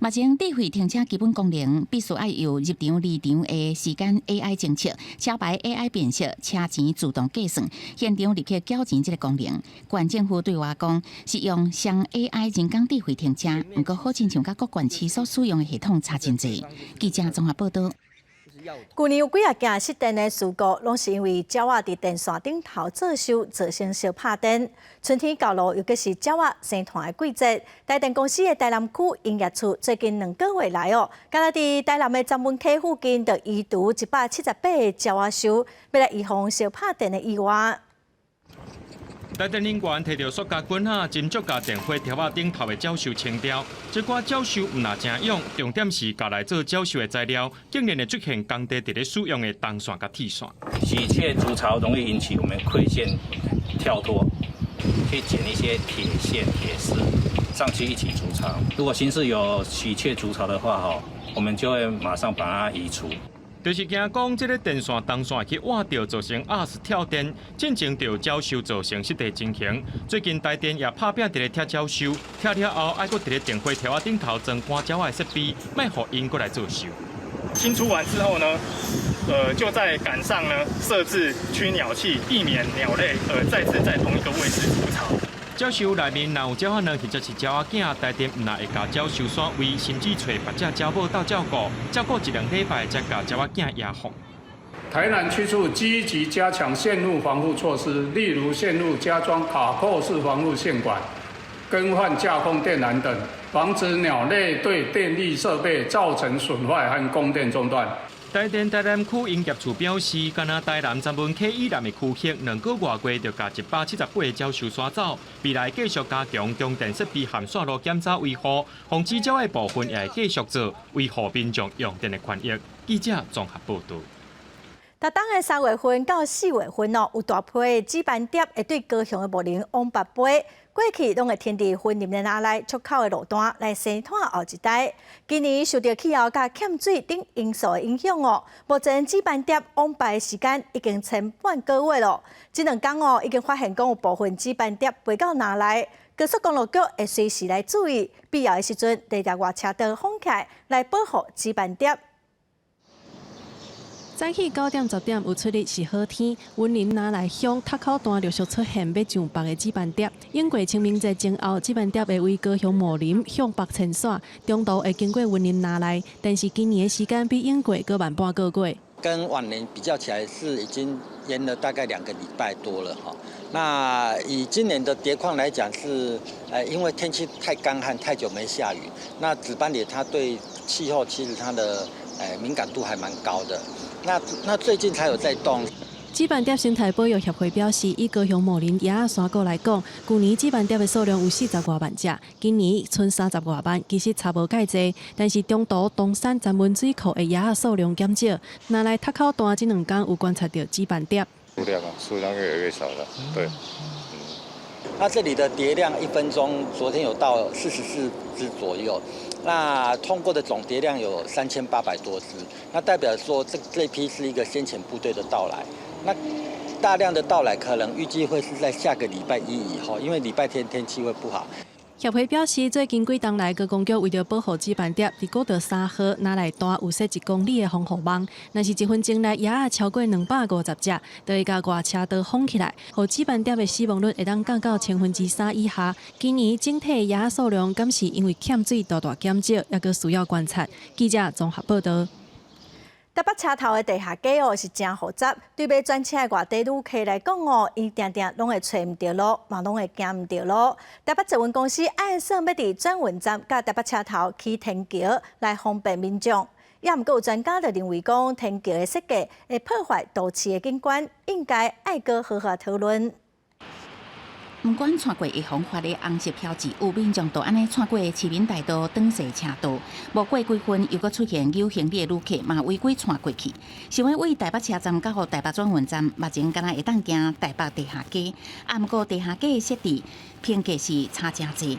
目前智慧停车基本功能必须要有入场、离场的时间 AI 侦测、车牌 AI 辨识、车钱自动计算、现场立刻缴钱这个功能。县政府对我讲是用上 AI 人工智慧停车，不过好亲像甲各县市所使用的系统差真济。记者综合报道。去年有几啊件失电的事故，拢是因为鸟仔伫电线顶头作秀，造成烧拍电。春天到路，尤其是鸟仔生团的季节，台电公司的台南区营业处最近2个月来敢若伫台南的曾文溪附近，就移除178个鸟仔树，要来预防烧拍电的意外。台电人员摕到塑胶棍仔，斟酌甲电火条仔顶头的鸟兽清掉。这寡鸟兽唔若正勇，重点是拿来做鸟兽的材料，竟然会出现工地伫咧使用的铜线甲铁线。喜鹊筑巢容易引起我们馈线跳脱，去捡一些铁线、铁丝上去一起筑巢。如果新市有喜鹊筑巢的话，我们就会马上把它移除。就是惊讲，这个电线、铜线去挖掉，造成压死跳电，进前对鸟兽造成失地情形。最近台电也拍拼伫咧拆鸟兽，拆了后，还阁伫咧电火条仔顶头装赶鸟仔的设备，卖互因过来做秀。清除完之后呢，就在杆上呢设置驱鸟器，避免鸟类再次在同一个位置筑巢。鸟兽内面若有鸟仔卵或者是鸟仔囝，台电唔但会甲鸟兽散位，甚至找别只鸟母斗照顾，照顾1-2礼拜才甲鸟仔囝野放。台南区处积极加强线路防护措施，例如线路加装卡扣式防护线管、更换架空电缆等，防止鸟类对电力设备造成损坏和供电中断。台电台南区营业处表示，敢若台南10分 K 以南的区域，2个月过就甲178个鸟兽刷走。未来继续加强供电设备和线路检查维护，防止鸟的部分也会继续做，维护民众用电的权益。记者综合报道。逐当的3月份到4月份有大批的纸板碟会对高雄的牧人往北飞。过去拢会填伫分林的内出口的路段来生产后一代。今年受到气候甲欠水等因素的影响目前纸板碟往北的时间已经前半个月了。这2天已经发现讲有部分纸板碟飞到哪来，高速公路局会随时来注意，必要的时阵地调外车道封起来，来保护纸板碟。早起9点10点有出日是好天，云林拿来乡塔口段陆续出现要上北的纸板碟。因过清明节前后，纸板碟会为高雄茂林向北迁徙，中途会经过云林拿来，但是今年的时间比因过搁慢半个月。跟往年比较起来，是已经延了大概2个礼拜多了哈。那以今年的蝶况来讲是，因为天气太干旱，太久没下雨，那紫斑蝶它对气候其实它的敏感度还蛮高的。那最近才有在动。纸板碟生态保育协会表示，以高雄茂林野山谷来讲，去年纸板碟的数量有40多万只，今年剩30多万，其实差无介济。但是中途东山曾文水库的野数量减少，拿来塔口段这2天有观察到纸板碟。数量越来越少了，对。那这里的蝶量1分钟，昨天有到44只左右。那通过的总蝶量有3800多只，那代表说这批是一个先遣部队的到来。那大量的到来可能预计会是在下个礼拜1以后，因为礼拜天天气会不好。协会表示，最近几冬来，高公局为了保护纸板碟，伫国道3号拿来单有设1公里的防护网。若是1分钟内野仔超过250只，就会甲外车道封起来，互纸板碟的死亡率会当降到3%以下。今年整体的野仔数量，敢是因为欠水大减少，也阁需要观察。记者综合报道。台北车头的地下街是真复杂，对要转车的外地旅客来讲伊常常拢会找唔到路，嘛拢会行唔到路。台北捷运公司按算要伫转运站甲台北车头起天桥来方便民众，也毋过有专家就认为讲天桥的设计会破坏都市的景观，应该爱阁好好讨论。不管穿过会风发的红色标志，有民众就安尼穿过市民大道转西车道，无过几分又搁出现有行李的旅客嘛违规穿过去。想要为台北车站到台北转运站，目前敢若会当行台北地下街，毋过地下街的设置偏价是差真济，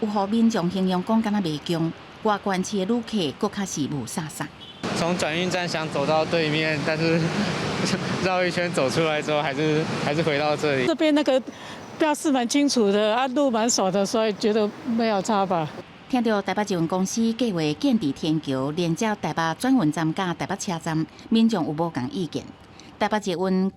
有互民众形容讲敢若袂强，外观市的旅客搁较是无煞煞。从转运站想走到对面，但是绕一圈走出来之后，还是回到这里。这边那个标示蛮清楚的，路蛮少的，所以觉得没有差吧。听到台北捷运公司计划建伫天桥连接台北转运站甲台北车站，民众有无共意见？台北捷运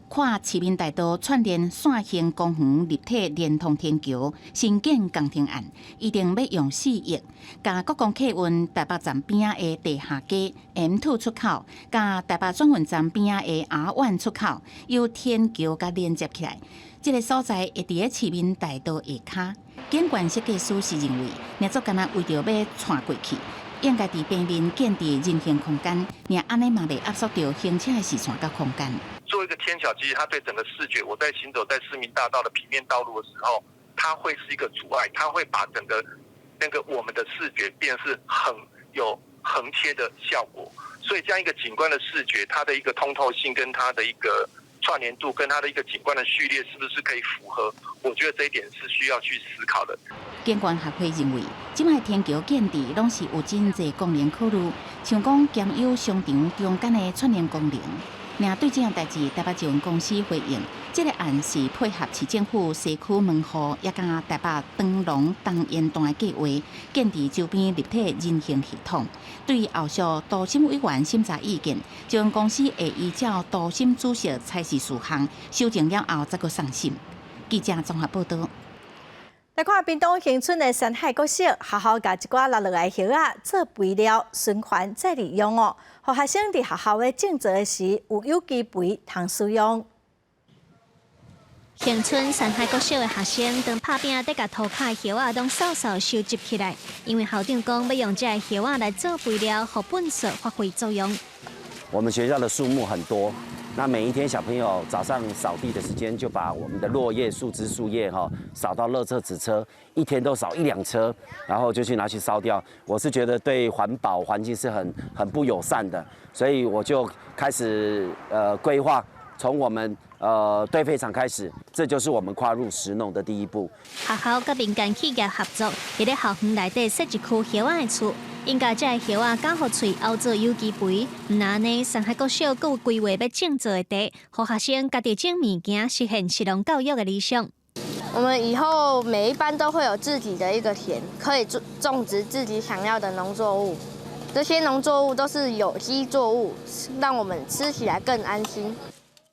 看市民大道串联线形公园立体连通天桥新建工程案，一定要用4亿，甲国光客运台北站边仔的地下街 M2 出口，甲台北转运站边仔的 R1 出口，由天桥甲连接起来。这个所在会伫咧市民大道下骹。景观设计师是认为，若做干那为着要穿过去，应该伫平面建立人行空间，让安尼嘛袂压缩到行车的时段甲空间。做一个天桥，其实它对整个视觉，我在行走在市民大道的平面道路的时候，它会是一个阻碍，它会把整个我们的视觉变是有横切的效果。所以这样一个景观的视觉，它的一个通透性跟它的一个串联度，跟它的一个景观的序列，是不是可以符合？我觉得这一点是需要去思考的。景观学会认为，即卖天桥建筑拢是有真侪功能考虑，像讲兼有商场中间的串联功能。另对这项代志，台北捷运公司回应，这个案是配合市政府西区门户也甲台北灯笼东沿段的计划，建立周边立体人行系统。对于后续都审委员审查意见，捷运公司会依照都审主席采取事项，修正了后再搁送审。记者综合报道。来看屏东恒春的山海国小，学校甲一寡落落来叶仔做肥料，循环再利用哦，互学生伫学校的种植时有机肥通使用。恒春山海国小的学生当拍拼，得甲涂骹叶仔拢扫扫收集起来，因为校长讲要用这叶仔来做肥料，互粪扫发挥作用。我们学校的树木很多。那每一天小朋友早上扫地的时间，就把我们的落叶、树枝、树叶扫到垃圾纸车，一天都扫1、2车，然后就去拿去烧掉。我是觉得对环保环境是很不友善的，所以我就开始规划，从我们堆肥厂开始，这就是我们跨入食农的第一步。学校甲民间企业合作，伫咧校园内底设一区叶仔的厝。因家这叶仔交互喙熬做有机肥，唔那呢，山海国小阁有规划要种植的地，互学生家己种物件，实现食农教育的理想。我们以后每一班都会有自己的一个田，可以种植自己想要的农作物。这些农作物都是有机作物，让我们吃起来更安心。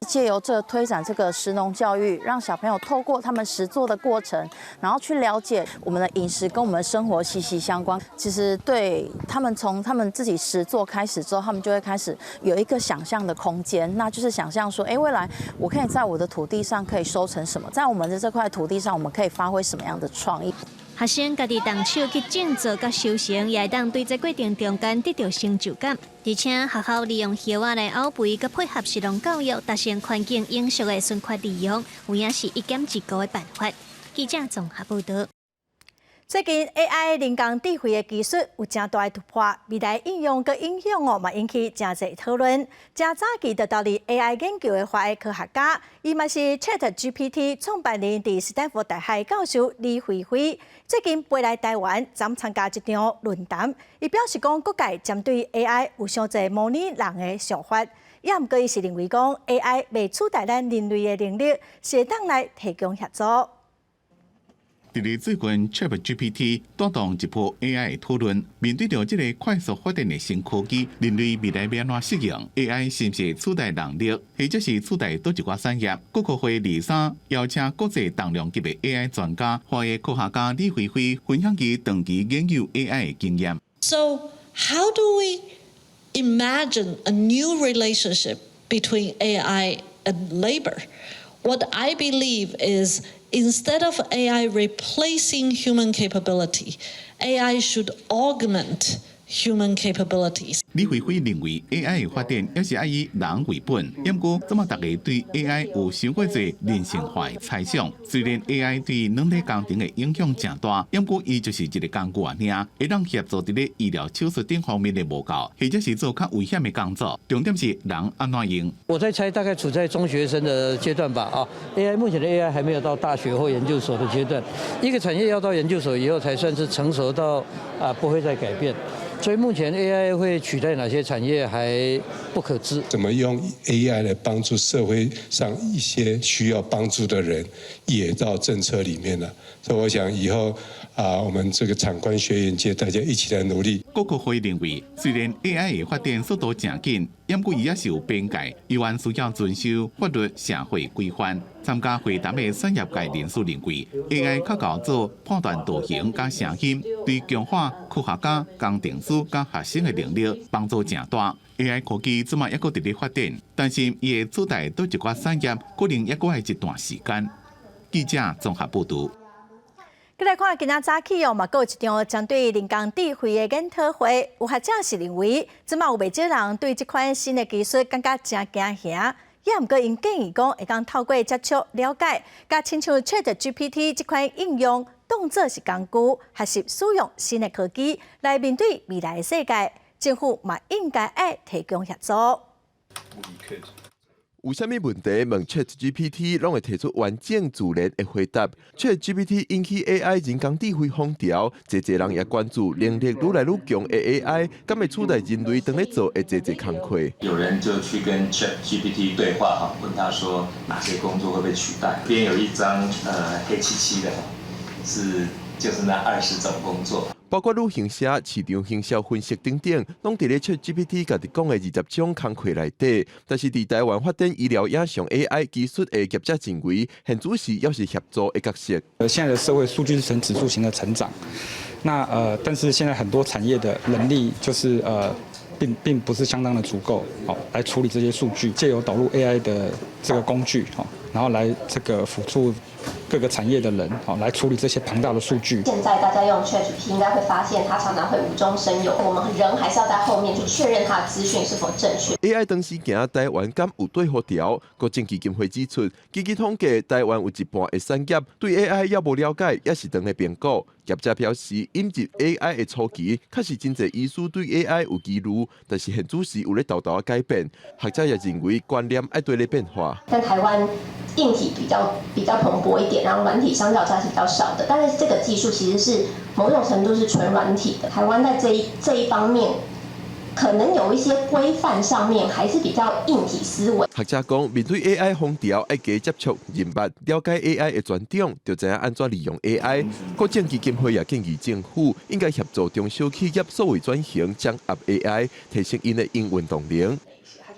借由这推展这个食农教育，让小朋友透过他们实作的过程，然后去了解我们的饮食跟我们的生活息息相关。其实对他们从他们自己实作开始之后，他们就会开始有一个想象的空间，那就是想象说，未来我可以在我的土地上可以收成什么，在我们的这块土地上，我们可以发挥什么样的创意。学生家己动手去种植甲修成，也会当对这过程中间得到成就感。而且学校利用叶仔来熬肥，佮配合食农教育，达成环境永续的循环利用，有影是一兼一顾的办法。记者综合报道。最近 AI 人工智慧的技术有真大的突破，未来应用佮影响嘛引起真侪讨论。真早期就投入 AI 研究的华裔科学家，伊嘛是 ChatGPT 创办人，伫斯坦福大学教授李慧慧，最近飞来台湾，参加一场论坛。伊表示讲，各界针对 AI 有上侪模拟人的想法，也毋过伊是认为讲 AI 未取代咱人类的能力，是会当来提供协助。伫咧最近 ChatGPT 带动一波 AI 的讨论，面对着这个快速发展的新科技，人类未来要安怎适应 AI 是毋是取代人力，或者是取代倒一寡产业？国科会23邀请国际重量级的 AI 专家，华裔科学家李慧慧分享其长期研究 AI 的经验。So how do we imagine a new relationship between AI and labor? What I believe is, instead of AI replacing human capability, AI should augment human capabilities. 李慧慧认为 AI 的发展也是要以人为本，不过怎么大家对 AI 有伤过侪人性化的猜想？虽然 AI 对人体工程的影响真大，不过伊就是一个工具尔，会让协助伫咧医疗手术等方面的无够，或者是做较危险的工作。重点是人安怎用。我在猜，大概处在中学生的阶段吧。AI 目前的 AI 还没有到大学或研究所的阶段，一个产业要到研究所以后才算是成熟到不会再改变。所以目前 AI 会取代哪些产业还不可知。怎么用 AI 来帮助社会上一些需要帮助的人，也到政策里面了。所以我想以后我们这个产官学研界大家一起来努力。国科会认为，虽然 AI 的发展速度真紧，不过伊也是有边界，依然需要遵守法律、社会规范。参加会谈的产业界人士认为 ，AI 较够做判断图形加声音，对强化科学家、工程师加学生的能力帮助真大。AI 科技怎么还佫伫咧发展，但是伊会取代倒一寡产业，可能还佫要一段时间。记者综合报道。再来看今仔早起嘛，有一场针对人工智慧的研讨会，有学者是认为，即马有袂少人对这款新的技术感觉真惊吓。也毋过，因建议讲会当透过接触了解，甲亲像 ChatGPT 这款应用当作是工具，学习使用新的科技来面对未来的世界。政府嘛应该爱提供协助。有啥物问题问 ChatGPT， 拢会提出完整自然的回答。ChatGPT 引起 AI 人工智慧风潮，侪人也关注能力愈来愈强的 AI， 敢会取代人类当咧做的侪工课。有人就去跟 ChatGPT 对话哈，问他说哪些工作会被取代？边有一张黑漆漆的，就是那20种工作。包括旅行社、市场行销分析等等，拢伫咧 ChatGPT 家己讲的20种工课内底。但是伫台湾发展医疗影像 AI 技术的业者认为，现主是要是协助的角色。现在的社会数据是呈指数型的成长，那但是现在很多产业的能力就是并不是相当的足够，来处理这些数据，借由导入 AI 的这个工具，然后来这个辅助各个产业的人，来处理这些庞大的数据。现在大家用 ChatGPT 应该会发现，它常常会无中生有，我们人还是要在后面去确认它的资讯是否正确。AI 当时行台湾敢有对好调？国政基金会指出，基金统计台湾有一半的产业对 AI 也无了解，也是当咧评估。业者表示，引入 AI 的初期，确实真侪医师对 AI 有疑虑，但是现主是有咧豆豆的改变。学者也认为观念爱对咧变化。但台湾硬体比较蓬勃一点，然后软体相较之下是比较少的。但是这个技术其实是某种程度是纯软体的。台湾在这一方面，可能有一些规范上面还是比较硬体思维。学者讲，面对 AI 风潮，要加接触、认捌、了解 AI 的专长，就知影安怎利用 AI。国政基金会也建议政府应该协助中小企业数位转型，掌握 AI， 提升因的营运动能。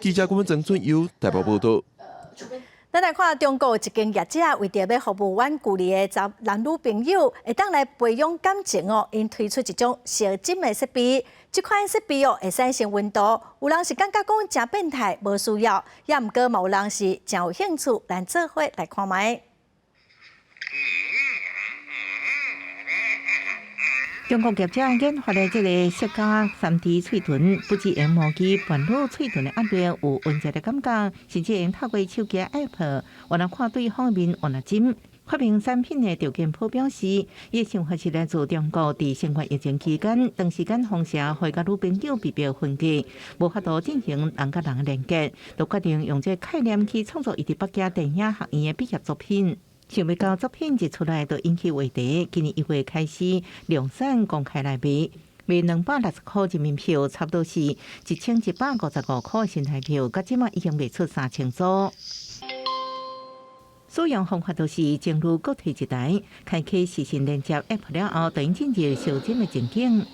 记者郭曾春佑台北报道。咱来看中国一间业者为着要服务阮旧里的男女朋友，会当来培养感情哦，因推出一种烧金的设备。这款设备哦会产生温度，有人是感觉讲真变态，无需要；也毋过嘛有人是真有兴趣，咱做伙来看卖。中国业者研发的这个设加3D 喙唇，不止用毛机伴侣喙唇的压力有温热的感觉，甚至用透过手机 App， 还能看对方面按了针。发明产品的条件普表示，伊想法是来自中国伫新冠疫情期间，长时间放射会甲女朋友避避分隔，无法度进行人甲人的连接，就决定用这概念去创作伊伫北京电影学院的毕业作品。想要到作品一出来，就引起话题。今年1月开始量产公开来卖，卖260块人民币，差不多是1155块新台币，到即马已经卖出3000组。使用方法就是正如各提一台，开启视讯连接 App 了后，就引进入烧针的情景。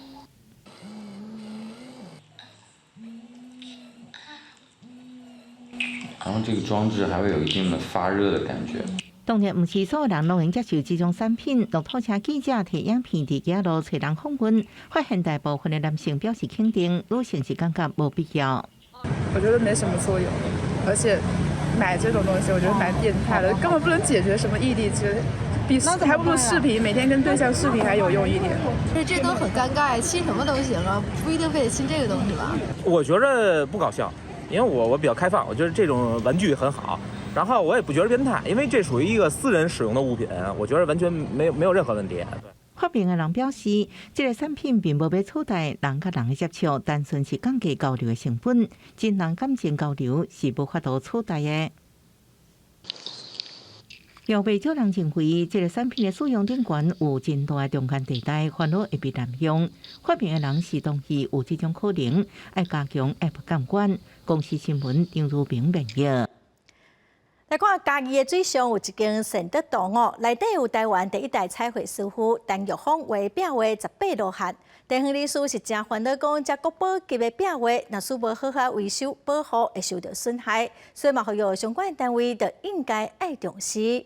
然后这个装置还会有一定的发热的感觉。当然，唔是所有人拢能接受这种产品。路透社记者提影片伫街路找人访问，发现大部分的男性表示肯定，女性是感觉无必要。我觉得没什么作用，而且买这种东西，我觉得蛮变态的，根本不能解决什么异地，其实比还不如视频，每天跟对象视频还有用一点。这都很尴尬，亲什么都行啊，不一定非得亲这个东西吧？我觉得不搞笑，因为我比较开放，我觉得这种玩具很好。然后我也不觉得变态，因为这属于一个私人使用的物品，我觉得完全没有任何问题。发明的人表示，这个产品并无要取代人甲人的接触，单纯是降低交流的成本。真人感情交流是无法度取代的。有不少人认为，这个产品的使用顶悬有真大的中间地带，烦恼会被滥用。发明的人是同意有这种可能，要加强 App 监管。公司新闻张如平连约。来看嘉义的水上有一间善德堂哦，内底有台湾第一代彩绘师傅陈玉峰画壁画18罗汉。地方理事是真烦恼讲，这国宝级的壁画，若是无好好维修保护，会受到损害，所以嘛，呼吁相关单位就应该爱重视。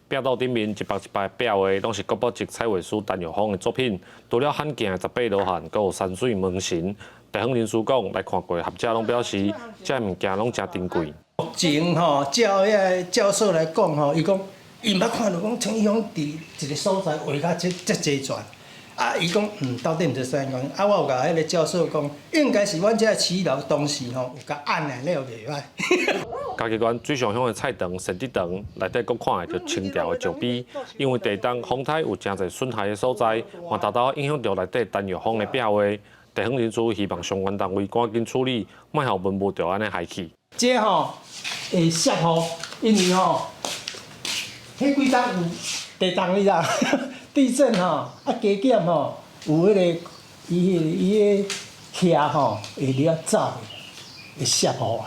壁道顶面一排的壁画，拢是国宝级彩绘师陈玉峰的作品。除了罕见的18罗汉，还有山水门神。地方人士讲，来看过学者拢表示，这物件拢真珍贵。目前吼，照迄教授来讲吼，伊讲伊毋捌看到讲陈义雄伫一个所在画甲遮齐全。伊讲到底毋知啥讲，我有甲迄个教授讲，应该是阮遮饲料当时吼有甲按下了袂歹。嘉义县水上乡的菜场、神地场内底，阁看会到清朝的石碑，因为地动风台有真侪损害的所在，嘛大大影响到内底单药方的壁画。地方人士希望相关单位赶紧处理，莫让文物着安尼害去。这吼会适合，因为吼，迄几档有地动你知？地震吼，加减吼，有迄个伊个徛吼会了走，会适合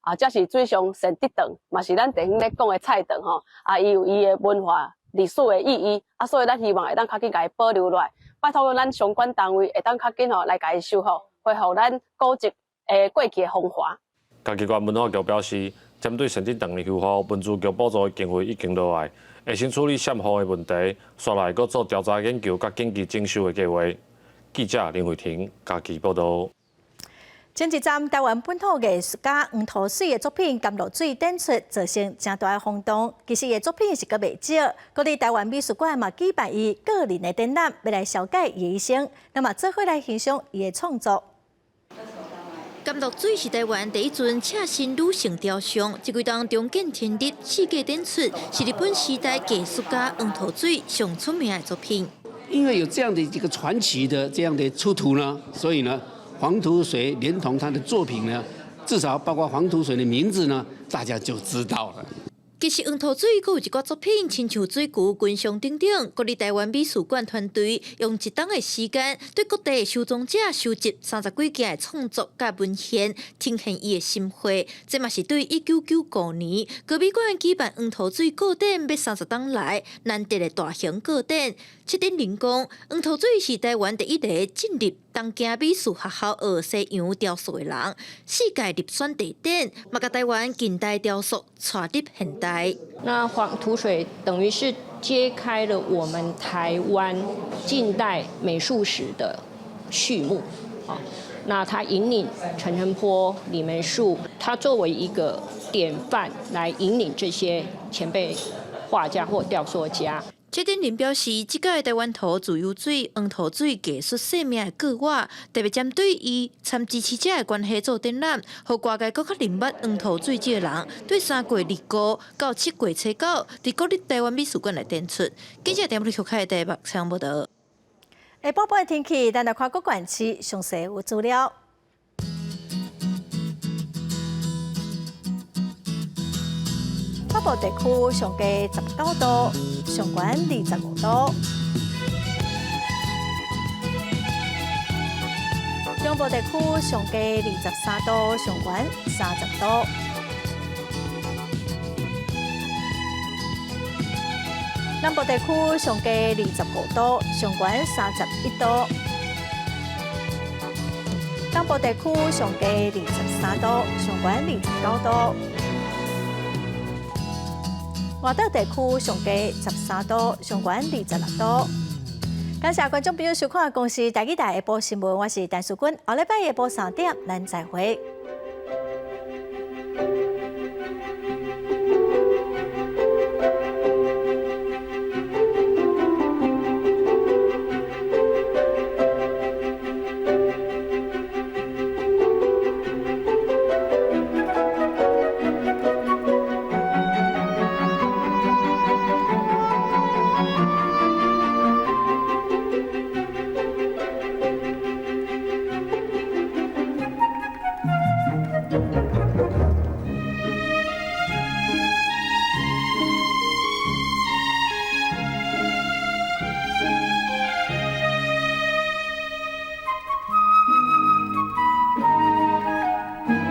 啊。这是水上神地场，嘛是咱地方咧讲的菜场吼。伊有伊的文化、历史的意义，所以咱希望会当较紧甲伊保留落来。拜托咱相关单位会当较紧吼来甲伊修复，恢复咱古迹过去的风华。嘉义县文化局表示，针对神地场的修复，文资局补助的经费已经落来。会先处理善后的问题，煞来阁做调查研究，甲紧急征收的计划。记者林慧婷，嘉义报道。前一站，台湾本土艺术家黄土水的作品甘露水展出，造成真大的轰动。其实，伊作品是阁袂少，各地台湾美术馆嘛举办伊个人的展览，要来了解伊的一生，那么做伙来欣赏伊的创作。甘露水是台湾第一尊赤身女性雕像，这几当中见天日世界展出，是日本时代艺术家黄土水上出名的作品。因为有这样的一个传奇的这样的出土呢，所以呢，黄土水连同他的作品呢，至少包括黄土水的名字呢，大家就知道了。其实黄土水阁有一挂作品，亲像水球、群像等等，各地台湾美术馆团队用一冬的时间，对各地收藏者收集30几件的创作甲文献，呈现伊的心血。这嘛是对1995年高美馆举办黄土水个展要30冬来难得的大型个展。7点零讲，黄土水是台湾第一个进入东京美术学校学西洋雕塑的人，世界入选地点，嘛甲台湾近代雕塑带入现代。那黄土水等于是揭开了我们台湾近代美术史的序幕，那它引领陈澄波、李梅树，它作为一个典范来引领这些前辈画家或雕塑家。7点零表示，这届台湾土自由水、黄土水艺术生命的个画，特别针对伊参支持者的关系做展览，互外界更较认捌黄土水这个人。对3月25到7月初9，伫国立台湾美术馆来展出。记者电视台开台北采访报道。下晡半天气，咱来看各县市详细有资料。北部地区上低19度，上悬25度；中部地区上低23度，上悬30度；南部地区上低25度，上悬31度；东部地区上低23度，上悬29度。外岛地区上低13度，上悬26度。感谢观众朋友收看《公视台语台下晡新闻》，我是陈淑君。下礼拜下晡3点，咱再会。